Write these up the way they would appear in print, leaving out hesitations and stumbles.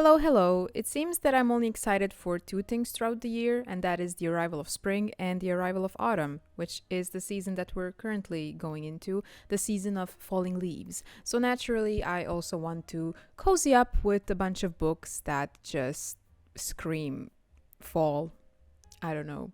Hello, hello. It seems that I'm only excited for two things throughout the year, and that is the arrival of spring and the arrival of autumn, which is the season that we're currently going into, the season of falling leaves. So naturally, I also want to cozy up with a bunch of books that just scream fall. I don't know.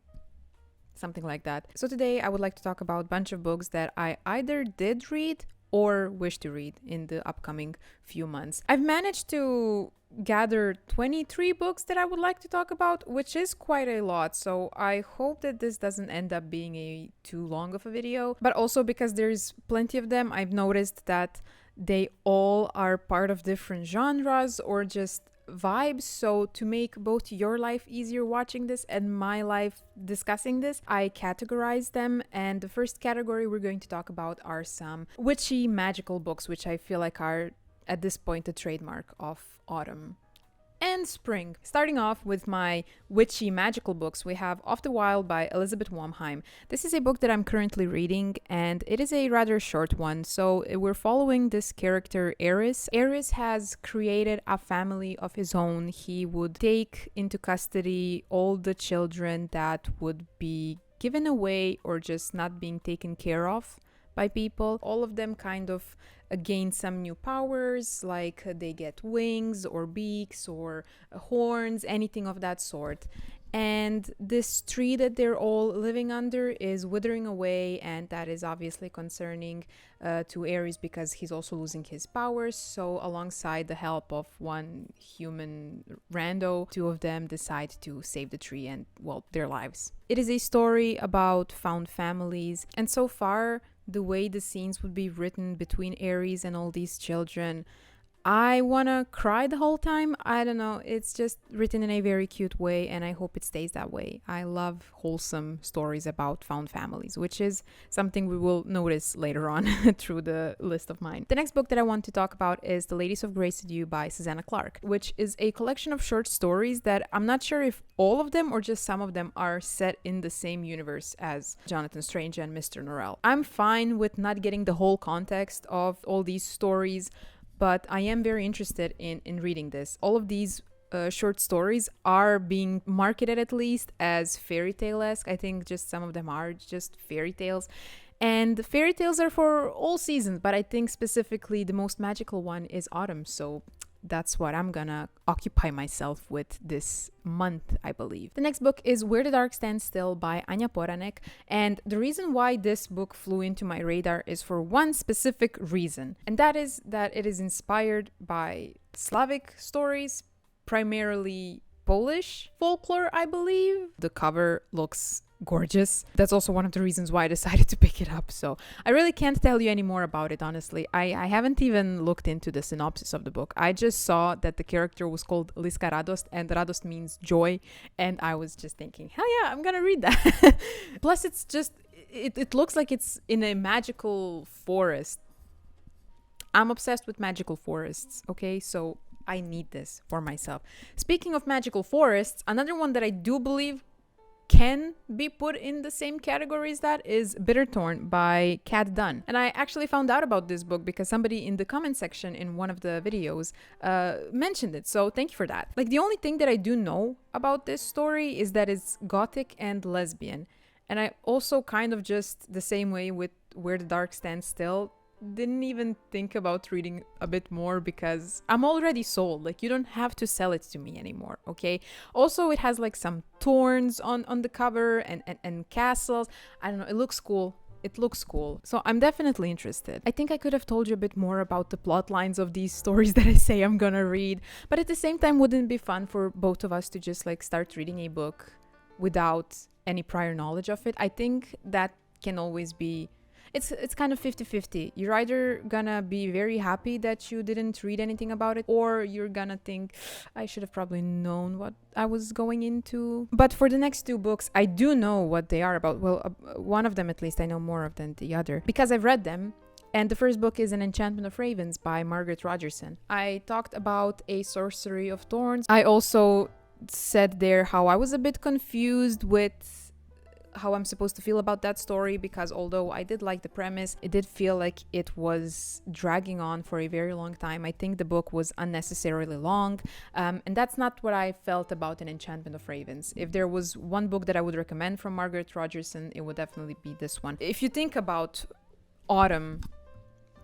Something like that. So today I would like to talk about a bunch of books that I either did read or wish to read in the upcoming few months. I've managed to gather 23 books that I would like to talk about, which is quite a lot. So I hope that this doesn't end up being a too long of a video, but also because there's plenty of them, I've noticed that they all are part of different genres or just vibes. So to make both your life easier watching this and my life discussing this, I categorize them, and the first category we're going to talk about are some witchy magical books, which I feel like are at this point a trademark of autumn and spring. Starting off with my witchy magical books, we have Off the Wild by Elizabeth Womheim. This is a book that I'm currently reading, and it is a rather short one. So we're following this character, Eris. Eris has created a family of his own. He would take into custody all the children that would be given away or just not being taken care of by people. All of them kind of gain some new powers, like they get wings or beaks or horns, anything of that sort. And this tree that they're all living under is withering away, and that is obviously concerning to Ares because he's also losing his powers. So alongside the help of one human rando, two of them decide to save the tree and, well, their lives. It is a story about found families, and so far the way the scenes would be written between Ares and all these children, I wanna cry the whole time. I don't know, it's just written in a very cute way, and I hope it stays that way. I love wholesome stories about found families, which is something we will notice later on through the list of mine. The next book that I want to talk about is The Ladies of Grace Adieu by Susanna Clarke, which is a collection of short stories that I'm not sure if all of them or just some of them are set in the same universe as Jonathan Strange and Mr. Norrell. I'm fine with not getting the whole context of all these stories, but I am very interested in reading this. All of these short stories are being marketed at least as fairy tale-esque. I think just some of them are just fairy tales. And fairy tales are for all seasons, but I think specifically the most magical one is autumn. So that's what I'm gonna occupy myself with this month, I believe. The next book is Where the Dark Stands Still by Anya Poranek. And the reason why this book flew into my radar is for one specific reason. And that is that it is inspired by Slavic stories, primarily Polish folklore, I believe. The cover looks gorgeous. That's also one of the reasons why I decided to pick it up. So I really can't tell you any more about it, honestly. I haven't even looked into the synopsis of the book. I just saw that the character was called Liska Radost, and Radost means joy, and I was just thinking, hell yeah, I'm gonna read that. Plus it's just, it looks like it's in a magical forest. I'm obsessed with magical forests, okay? So I need this for myself. Speaking of magical forests, another one that I do believe can be put in the same category as that is Bitterthorn by Kat Dunn. And I actually found out about this book because somebody in the comment section in one of the videos mentioned it. So thank you for that. Like, the only thing that I do know about this story is that it's gothic and lesbian. And I also kind of just the same way with Where the Dark Stands Still, didn't even think about reading a bit more because I'm already sold. Like, you don't have to sell it to me anymore, okay? Also, it has like some thorns on the cover and castles. I don't know, it looks cool. It looks cool. So I'm definitely interested. I think I could have told you a bit more about the plot lines of these stories that I say I'm gonna read, but at the same time, wouldn't it be fun for both of us to just like start reading a book without any prior knowledge of it? I think that can always be, it's kind of 50-50. You're either gonna be very happy that you didn't read anything about it, or you're gonna think, I should have probably known what I was going into. But for the next two books, I do know what they are about. Well, one of them at least I know more of than the other because I've read them. And the first book is An Enchantment of Ravens by Margaret Rogerson. I talked about A Sorcery of Thorns. I also said there how I was a bit confused with how I'm supposed to feel about that story, because although I did like the premise, it did feel like it was dragging on for a very long time. I think the book was unnecessarily long, and that's not what I felt about An Enchantment of Ravens. If there was one book that I would recommend from Margaret Rogerson, it would definitely be this one. If you think about autumn,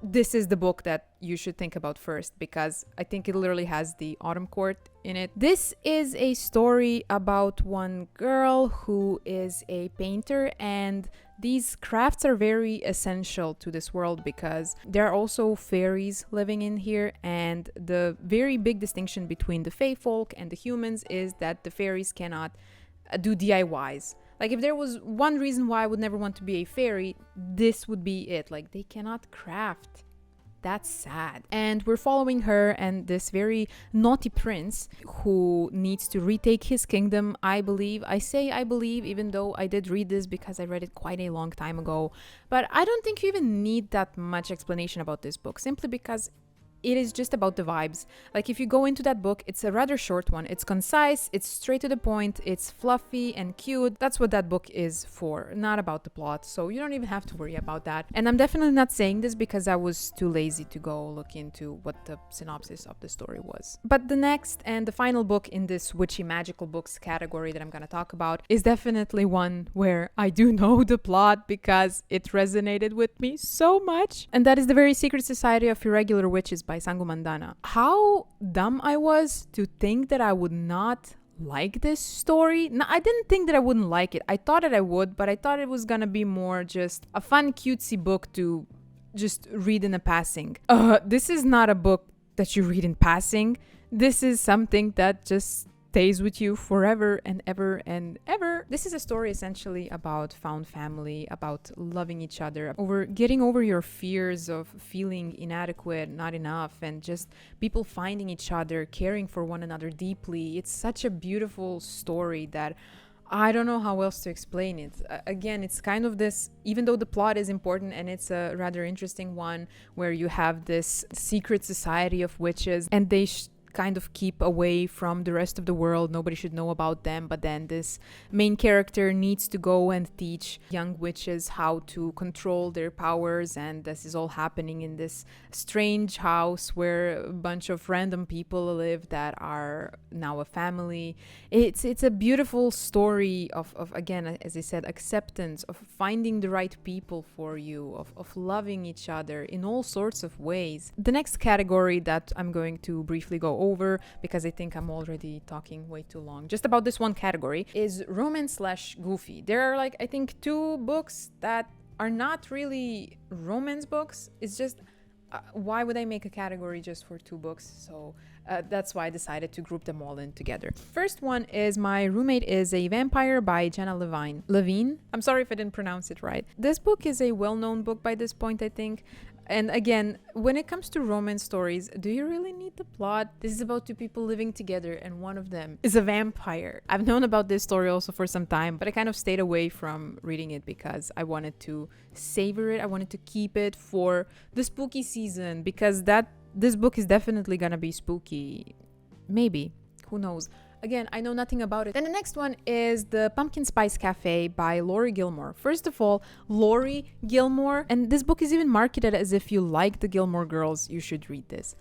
this is the book that you should think about first, because I think it literally has the autumn court in it. This is a story about one girl who is a painter, and these crafts are very essential to this world because there are also fairies living in here, and the very big distinction between the fae folk and the humans is that the fairies cannot do DIYs. Like, if there was one reason why I would never want to be a fairy, this would be it. Like, they cannot craft. That's sad. And we're following her and this very naughty prince who needs to retake his kingdom, I believe. I say I believe, even though I did read this because I read it quite a long time ago. But I don't think you even need that much explanation about this book, simply because it is just about the vibes. Like, if you go into that book, it's a rather short one. It's concise, it's straight to the point, it's fluffy and cute. That's what that book is for, not about the plot. So you don't even have to worry about that. And I'm definitely not saying this because I was too lazy to go look into what the synopsis of the story was. But the next and the final book in this witchy magical books category that I'm gonna talk about is definitely one where I do know the plot because it resonated with me so much. And that is The Very Secret Society of Irregular Witches by Sangu Mandana. How dumb I was to think that I would not like this story. No, I didn't think that I wouldn't like it. I thought that I would, but I thought it was gonna be more just a fun, cutesy book to just read in a passing. This is not a book that you read in passing. This is something that just stays with you forever and ever and ever. This is a story essentially about found family, about loving each other, over getting over your fears of feeling inadequate, not enough, and just people finding each other, caring for one another deeply. It's such a beautiful story that I don't know how else to explain it. Again, it's kind of this, even though the plot is important and it's a rather interesting one, where you have this secret society of witches and they kind of keep away from the rest of the world. Nobody should know about them. But then this main character needs to go and teach young witches how to control their powers. And this is all happening in this strange house where a bunch of random people live that are now a family. It's a beautiful story of again, as I said, acceptance, of finding the right people for you, of loving each other in all sorts of ways. The next category that I'm going to briefly go over, because I think I'm already talking way too long just about this one category, is romance / goofy. There are I think 2 books that are not really romance books. It's just why would I make a category just for 2 books? So that's why I decided to group them all in together. First one is My Roommate is a Vampire by Jenna Levine. I'm sorry if I didn't pronounce it right. This book is a well-known book by this point, I think. And again, when it comes to romance stories, do you really need the plot? This is about 2 people living together and one of them is a vampire. I've known about this story also for some time, but I kind of stayed away from reading it because I wanted to savor it. I wanted to keep it for the spooky season, because this book is definitely gonna be spooky. Maybe. Who knows? Again, I know nothing about it. Then the next one is The Pumpkin Spice Cafe by Laurie Gilmore. First of all, Laurie Gilmore, and this book is even marketed as if you like the Gilmore Girls, you should read this.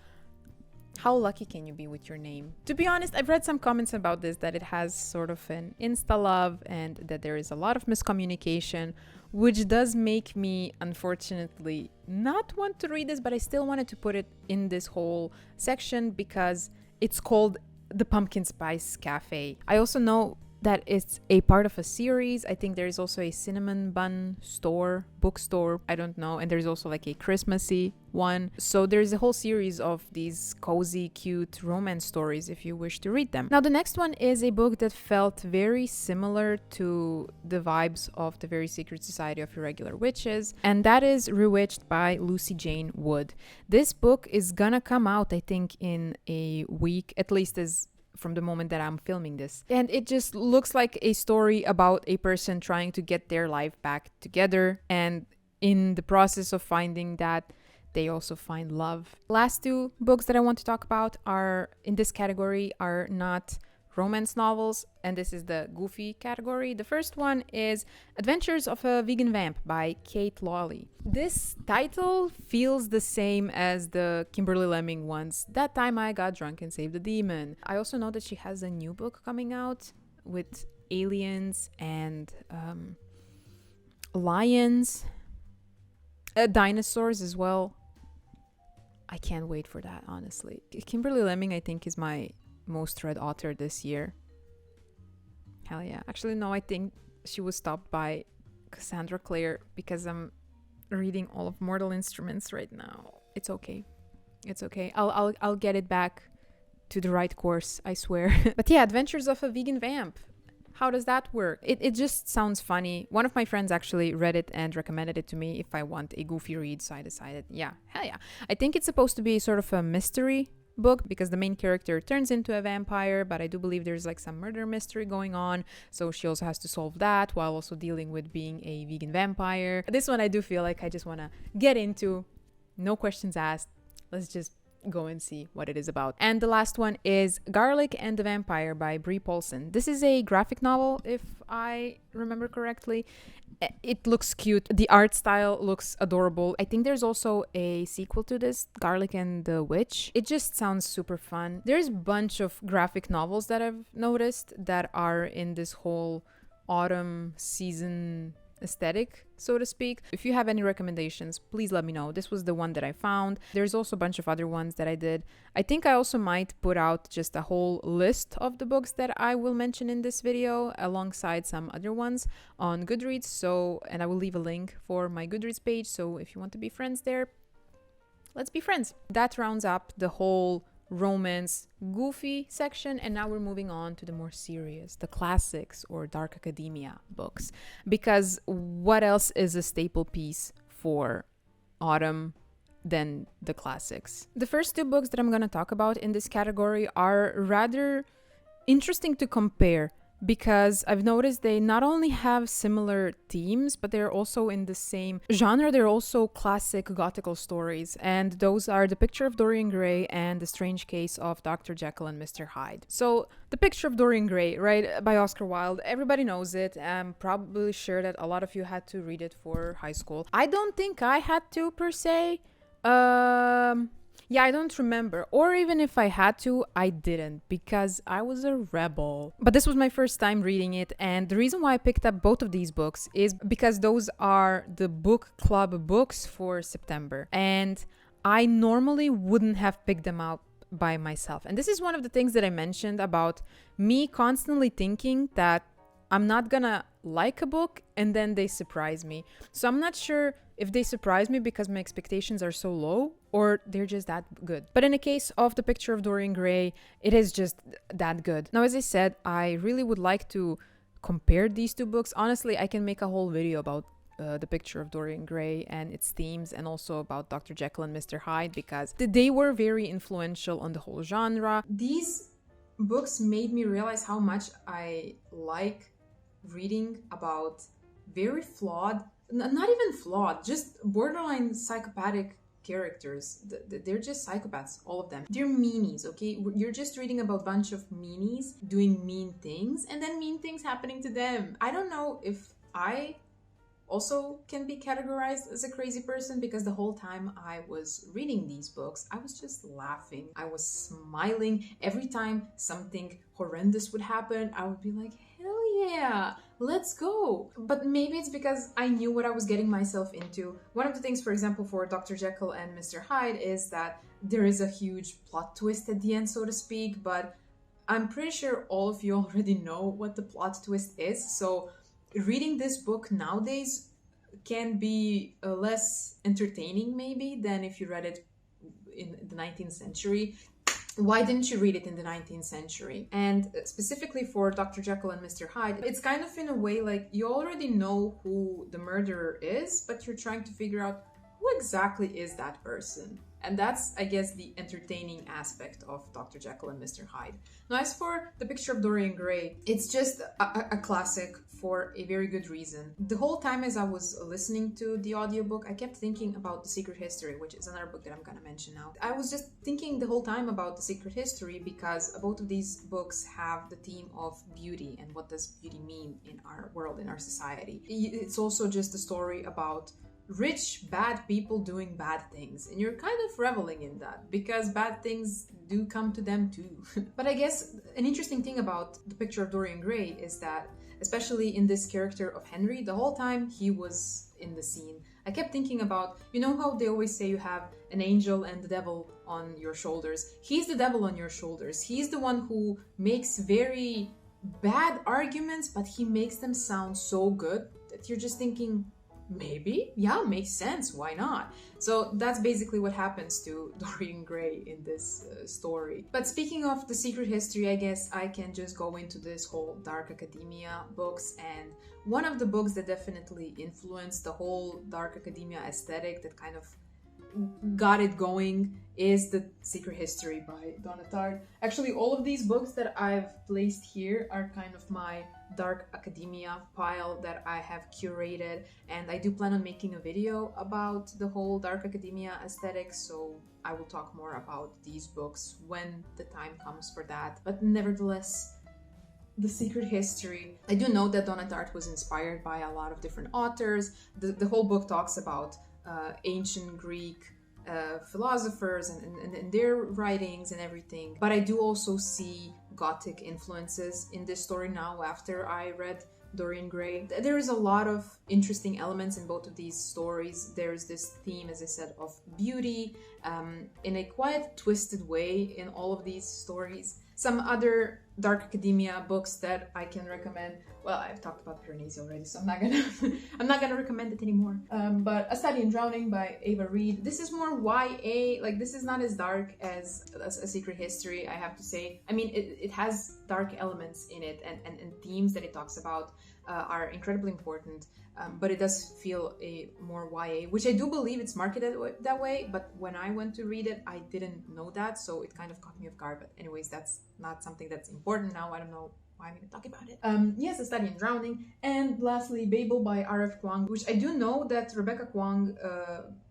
How lucky can you be with your name? To be honest, I've read some comments about this, that it has sort of an insta-love and that there is a lot of miscommunication, which does make me, unfortunately, not want to read this, but I still wanted to put it in this whole section because it's called The Pumpkin Spice Cafe. I also know that it's a part of a series. I think there is also a cinnamon bun bookstore, I don't know, and there's also a Christmassy one. So there's a whole series of these cozy, cute romance stories if you wish to read them. Now the next one is a book that felt very similar to the vibes of The Very Secret Society of Irregular Witches, and that is Rewitched by Lucy Jane Wood. This book is gonna come out, I think, in a week, at least as from the moment that I'm filming this. And it just looks like a story about a person trying to get their life back together, and in the process of finding that, they also find love. Last 2 books that I want to talk about are in this category are not romance novels, and this is the goofy category. The first one is Adventures of a Vegan Vamp by Kate Lawley. This title feels the same as the Kimberly Lemming ones. That Time I Got Drunk and Saved the Demon. I also know that she has a new book coming out with aliens and lions, dinosaurs as well. I can't wait for that, honestly. Kimberly Lemming, I think, is my most read author this year. Hell yeah. Actually, no, I think she was stopped by Cassandra Clare because I'm reading all of Mortal Instruments right now. It's okay. It's okay. I'll get it back to the right course, I swear. But yeah, Adventures of a Vegan Vamp. How does that work? It just sounds funny. One of my friends actually read it and recommended it to me if I want a goofy read, so I decided, yeah, hell yeah. I think it's supposed to be sort of a mystery book because the main character turns into a vampire, but I do believe there's like some murder mystery going on, so she also has to solve that while also dealing with being a vegan vampire. This one I do feel like I just want to get into, no questions asked. Let's just go and see what it is about. And the last one is Garlic and the Vampire by Brie Paulson. This is a graphic novel, if I remember correctly. It looks cute. The art style looks adorable. I think there's also a sequel to this, Garlic and the Witch. It just sounds super fun. There's a bunch of graphic novels that I've noticed that are in this whole autumn season aesthetic, so to speak. If you have any recommendations, please let me know. This was the one that I found. There's also a bunch of other ones that I did. I think I also might put out just a whole list of the books that I will mention in this video alongside some other ones on Goodreads. And I will leave a link for my Goodreads page. So if you want to be friends there, let's be friends. That rounds up the whole romance goofy section, and now we're moving on to the more serious, the classics or dark academia books, because what else is a staple piece for autumn than the classics? The first two books that I'm going to talk about in this category are rather interesting to compare, because I've noticed they not only have similar themes, but they're also in the same genre. They're also classic Gothical stories, and those are The Picture of Dorian Gray and The Strange Case of Dr. Jekyll and Mr. Hyde. So, The Picture of Dorian Gray, right, by Oscar Wilde, everybody knows it. I'm probably sure that a lot of you had to read it for high school. I don't think I had to, per se. Yeah, I don't remember. Or even if I had to, I didn't, because I was a rebel. But this was my first time reading it, and the reason why I picked up both of these books is because those are the book club books for September. And I normally wouldn't have picked them up by myself. And this is one of the things that I mentioned about me constantly thinking that I'm not gonna like a book and then they surprise me. So I'm not sure if they surprise me because my expectations are so low or they're just that good. But in the case of The Picture of Dorian Gray, it is just that good. Now, as I said, I really would like to compare these two books. Honestly, I can make a whole video about The Picture of Dorian Gray and its themes, and also about Dr. Jekyll and Mr. Hyde, because they were very influential on the whole genre. These books made me realize how much I like reading about very flawed, not even flawed, just borderline psychopathic characters. They're just psychopaths, all of them. They're meanies, okay? You're just reading about a bunch of meanies doing mean things and then mean things happening to them. I don't know if I also can be categorized as a crazy person, because the whole time I was reading these books, I was just laughing. I was smiling. Every time something horrendous would happen, I would be like, hell yeah, let's go. But maybe it's because I knew what I was getting myself into. One of the things, for example, for Dr. Jekyll and Mr. Hyde is that there is a huge plot twist at the end, so to speak, but I'm pretty sure all of you already know what the plot twist is. So reading this book nowadays can be less entertaining maybe than if you read it in the 19th century. Why didn't you read it in the 19th century? And specifically for Dr. Jekyll and Mr. Hyde, it's kind of in a way like you already know who the murderer is, but you're trying to figure out who exactly is that person. And that's, I guess, the entertaining aspect of Dr. Jekyll and Mr. Hyde. Now, as for The Picture of Dorian Gray, it's just a classic for a very good reason. The whole time as I was listening to the audiobook, I kept thinking about The Secret History, which is another book that I'm going to mention now. I was just thinking the whole time about The Secret History because both of these books have the theme of beauty and what does beauty mean in our world, in our society. It's also just a story about rich, bad people doing bad things, and you're kind of reveling in that because bad things do come to them too. But I guess an interesting thing about The Picture of Dorian Gray is that, especially in this character of Henry, the whole time he was in the scene, I kept thinking about, you know how they always say you have an angel and the devil on your shoulders? He's the devil on your shoulders. He's the one who makes very bad arguments, but he makes them sound so good that you're just thinking, maybe, yeah, makes sense, why not? So that's basically what happens to Dorian Gray in this story. But speaking of The Secret History, I guess I can just go into this whole dark academia books, and one of the books that definitely influenced the whole dark academia aesthetic that kind of got it going is The Secret History by Donna Tartt. Actually, all of these books that I've placed here are kind of my dark academia pile that I have curated, and I do plan on making a video about the whole dark academia aesthetic, so I will talk more about these books when the time comes for that. But nevertheless, The Secret History, I do know that Donna Tartt was inspired by a lot of different authors. The whole book talks about ancient Greek philosophers and their writings and everything. But I do also see Gothic influences in this story now after I read Dorian Gray. There is a lot of interesting elements in both of these stories. There's this theme, as I said, of beauty in a quite twisted way in all of these stories. Some other dark academia books that I can recommend. Well, I've talked about Piranesi already, so I'm not gonna recommend it anymore. But A Study in Drowning by Ava Reid. This is more YA. Like, this is not as dark as A Secret History, I have to say. I mean, it has dark elements in it, and themes that it talks about are incredibly important. But it does feel a more YA, which I do believe it's marketed that way. But when I went to read it, I didn't know that, so it kind of caught me off guard. But anyways, that's not something that's important now. I don't know why I'm even talking about it. Yes, A Study in Drowning. And lastly, Babel by R.F. Kuang, which I do know that Rebecca Kuang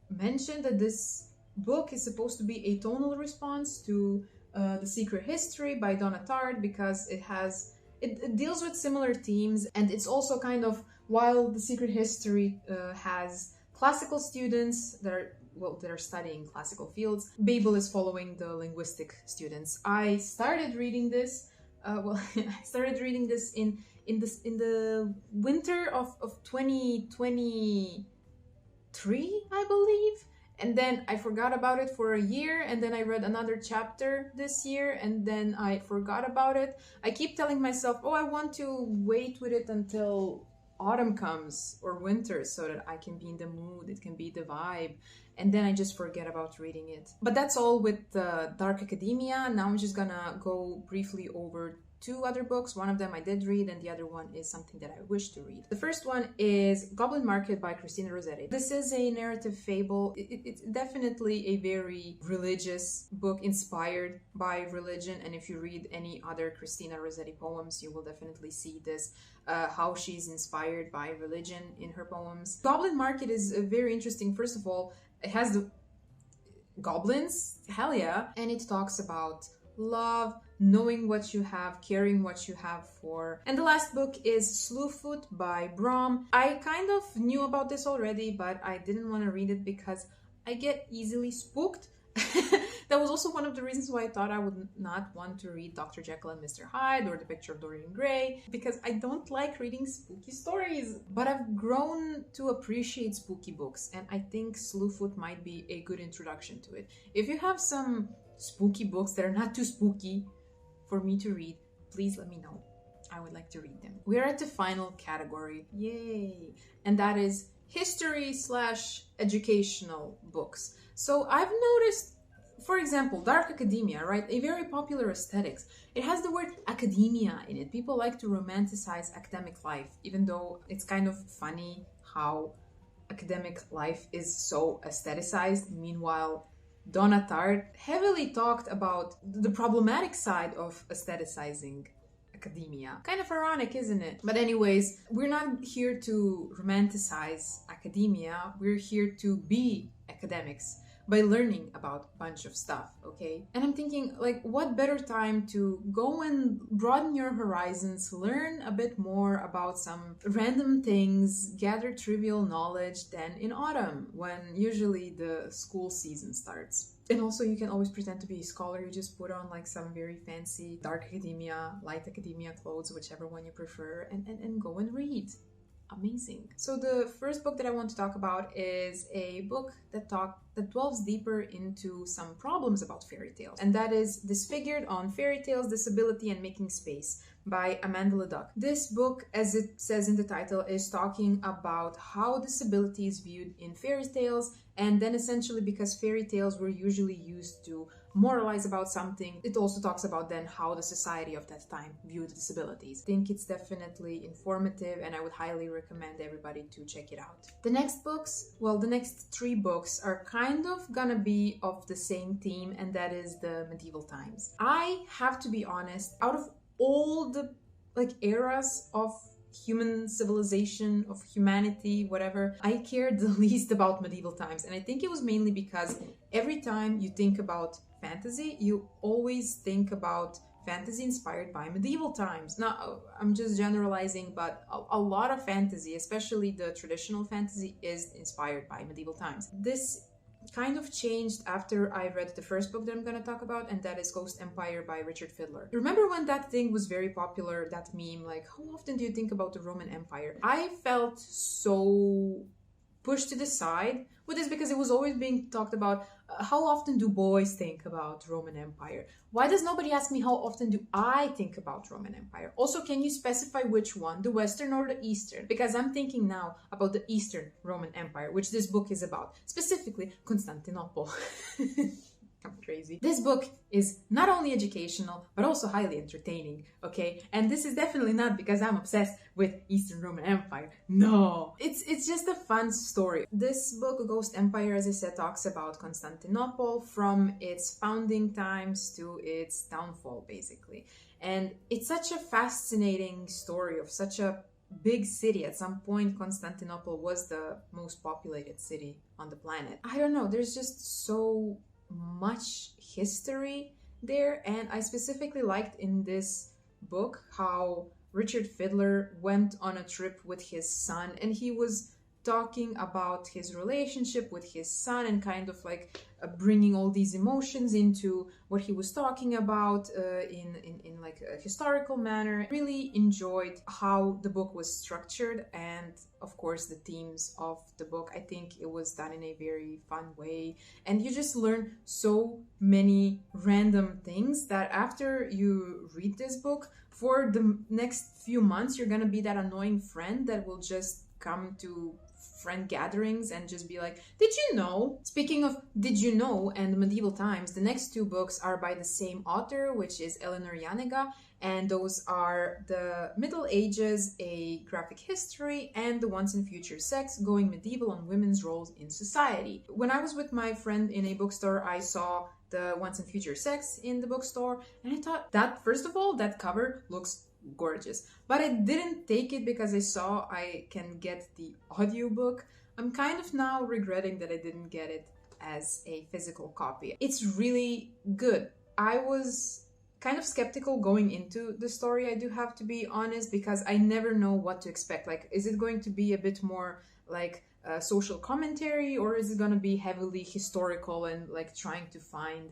mentioned that this book is supposed to be a tonal response to The Secret History by Donna Tartt, because it deals with similar themes, and it's also kind of, while The Secret History has classical students that are studying classical fields, Babel is following the linguistic students. I started reading this. I started reading this in the winter of 2023, I believe. And then I forgot about it for a year, and then I read another chapter this year, and then I forgot about it. I keep telling myself, oh, I want to wait with it until autumn comes or winter so that I can be in the mood, it can be the vibe, and then I just forget about reading it. But that's all with Dark Academia. Now I'm just gonna go briefly over two other books. One of them I did read, and the other one is something that I wish to read. The first one is Goblin Market by Cristina Rossetti. This is a narrative fable. It's definitely a very religious book, inspired by religion, and if you read any other Cristina Rossetti poems, you will definitely see this, how she's inspired by religion in her poems. Goblin Market is very interesting. First of all, it has the goblins, hell yeah, and it talks about love, knowing what you have, caring what you have for. And the last book is Slewfoot by Brom. I kind of knew about this already, but I didn't want to read it because I get easily spooked. That was also one of the reasons why I thought I would not want to read Dr. Jekyll and Mr. Hyde or The Picture of Dorian Gray, because I don't like reading spooky stories. But I've grown to appreciate spooky books, and I think Slewfoot might be a good introduction to it. If you have some spooky books that are not too spooky for me to read, please let me know. I would like to read them. We're at the final category, yay! And that is history/educational books. So I've noticed, for example, Dark Academia, right? A very popular aesthetics. It has the word academia in it. People like to romanticize academic life, even though it's kind of funny how academic life is so aestheticized. Meanwhile, Donna Tartt heavily talked about the problematic side of aestheticizing academia. Kind of ironic, isn't it? But anyways, we're not here to romanticize academia. We're here to be academics by learning about a bunch of stuff, okay? And I'm thinking, like, what better time to go and broaden your horizons, learn a bit more about some random things, gather trivial knowledge than in autumn, when usually the school season starts. And also, you can always pretend to be a scholar. You just put on like some very fancy dark academia, light academia clothes, whichever one you prefer, and go and read. Amazing. So the first book that I want to talk about is a book that delves deeper into some problems about fairy tales, and that is Disfigured on Fairy Tales, Disability and Making Space by Amanda Leduc. This book, as it says in the title, is talking about how disability is viewed in fairy tales, and then essentially because fairy tales were usually used to moralize about something, it also talks about then how the society of that time viewed disabilities. I think it's definitely informative, and I would highly recommend everybody to check it out. The next three books are kind of gonna be of the same theme, and that is the medieval times. I have to be honest, out of all the eras of human civilization, of humanity, whatever, I cared the least about medieval times. And I think it was mainly because every time you think about fantasy, you always think about fantasy inspired by medieval times. Now, I'm just generalizing, but a lot of fantasy, especially the traditional fantasy, is inspired by medieval times. This kind of changed after I read the first book that I'm going to talk about, and that is Ghost Empire by Richard Fiddler. Remember when that thing was very popular, that meme, like, how often do you think about the Roman Empire? I felt so pushed to the side with this because it was always being talked about. How often do boys think about Roman Empire? Why does nobody ask me how often do I think about Roman Empire? Also, can you specify which one, the Western or the Eastern? Because I'm thinking now about the Eastern Roman Empire, which this book is about, specifically Constantinople. I'm crazy. This book is not only educational, but also highly entertaining, okay? And this is definitely not because I'm obsessed with Eastern Roman Empire. No! It's just a fun story. This book, Ghost Empire, as I said, talks about Constantinople from its founding times to its downfall, basically. And it's such a fascinating story of such a big city. At some point, Constantinople was the most populated city on the planet. I don't know, there's just so much history there, and I specifically liked in this book how Richard Fiddler went on a trip with his son, and he was talking about his relationship with his son and kind of bringing all these emotions into what he was talking about in like a historical manner. Really enjoyed how the book was structured, and of course the themes of the book. I think it was done in a very fun way, and you just learn so many random things that after you read this book, for the next few months you're gonna be that annoying friend that will just come to friend gatherings and just be like, did you know? Speaking of did you know and medieval times, the next two books are by the same author, which is Eleanor Janega, and those are The Middle Ages, A Graphic History, and The Once and Future Sex, Going Medieval on Women's Roles in Society. When I was with my friend in a bookstore, I saw The Once and Future Sex in the bookstore, and I thought that, first of all, that cover looks gorgeous, but I didn't take it because I saw I can get the audiobook. I'm kind of now regretting that I didn't get it as a physical copy. It's really good. I was kind of skeptical going into the story, I do have to be honest, because I never know what to expect. Like, is it going to be a bit more like social commentary, or is it going to be heavily historical and like trying to find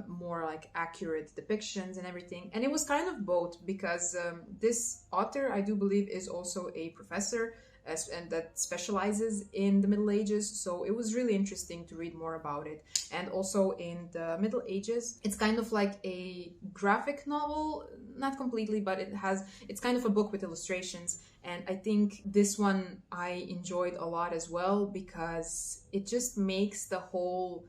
more like accurate depictions and everything? And it was kind of both, because this author, I do believe, is also a professor and that specializes in the Middle Ages, so it was really interesting to read more about it. And also in the Middle Ages, it's kind of like a graphic novel, not completely, but it's kind of a book with illustrations. And I think this one I enjoyed a lot as well, because it just makes the whole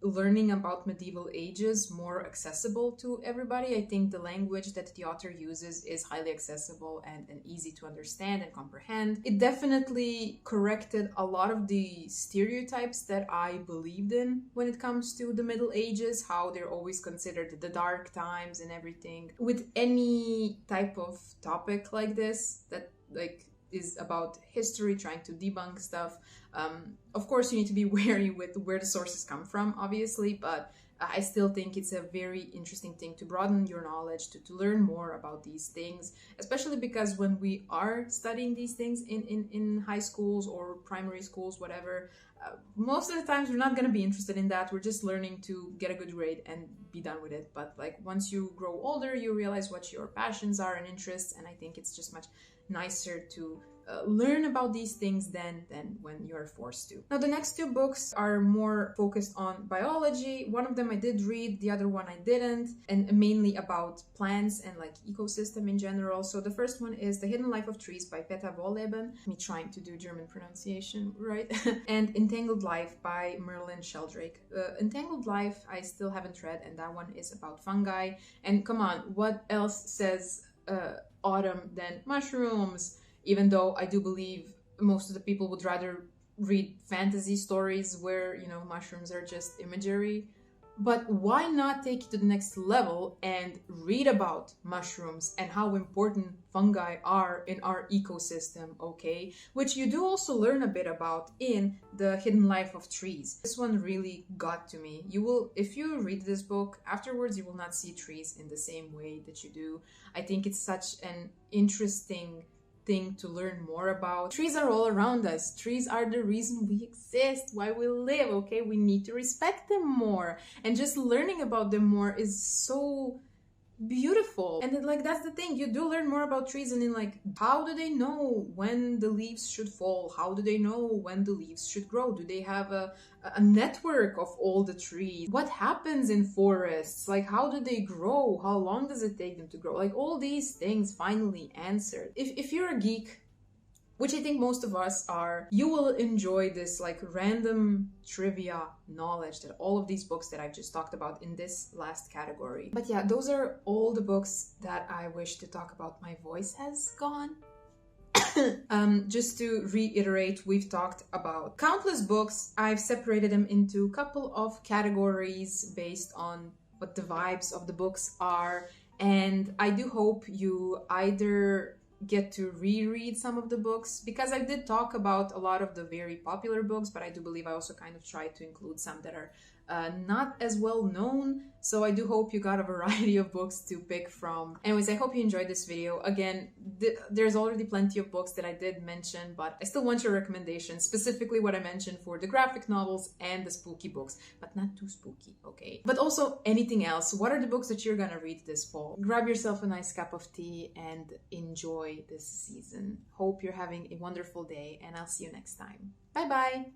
learning about medieval ages more accessible to everybody. I think the language that the author uses is highly accessible and easy to understand and comprehend. It definitely corrected a lot of the stereotypes that I believed in when it comes to the Middle Ages, how they're always considered the dark times and everything. With any type of topic like this that like is about history, trying to debunk stuff, of course you need to be wary with where the sources come from, obviously, but I still think it's a very interesting thing to broaden your knowledge, to learn more about these things, especially because when we are studying these things in high schools or primary schools, whatever, most of the times we're not going to be interested in that. We're just learning to get a good grade and be done with it. But like once you grow older, you realize what your passions are and interests, and I think it's just much nicer to learn about these things than when you're forced to. Now, the next two books are more focused on biology. One of them I did read, the other one I didn't, and mainly about plants and like ecosystem in general. So the first one is The Hidden Life of Trees by Petra Wolleben, me trying to do German pronunciation right, and Entangled Life by Merlin Sheldrake. Entangled Life I still haven't read, and that one is about fungi. And come on, what else says autumn than mushrooms? Even though I do believe most of the people would rather read fantasy stories where, you know, mushrooms are just imagery. But why not take it to the next level and read about mushrooms and how important fungi are in our ecosystem, okay? Which you do also learn a bit about in The Hidden Life of Trees. This one really got to me. You will, if you read this book, afterwards you will not see trees in the same way that you do. I think it's such an interesting thing to learn more about. Trees are all around us. Trees are the reason we exist, why we live, okay? We need to respect them more. And just learning about them more is so beautiful. And then, like, that's the thing, you do learn more about trees, and then like, how do they know when the leaves should fall? How do they know when the leaves should grow? Do they have a network of all the trees? What happens in forests? Like, how do they grow? How long does it take them to grow? Like, all these things finally answered. If you're a geek, which I think most of us are, you will enjoy this like random trivia knowledge that all of these books that I've just talked about in this last category. But yeah, those are all the books that I wish to talk about. My voice has gone. Just to reiterate, we've talked about countless books. I've separated them into a couple of categories based on what the vibes of the books are. And I do hope you either get to reread some of the books, because I did talk about a lot of the very popular books, but I do believe I also kind of tried to include some that are not as well known. So I do hope you got a variety of books to pick from. Anyways, I hope you enjoyed this video. Again, there's already plenty of books that I did mention, but I still want your recommendations, specifically what I mentioned for the graphic novels and the spooky books, but not too spooky, okay? But also anything else. What are the books that you're gonna read this fall? Grab yourself a nice cup of tea and enjoy this season. Hope you're having a wonderful day, and I'll see you next time. Bye bye!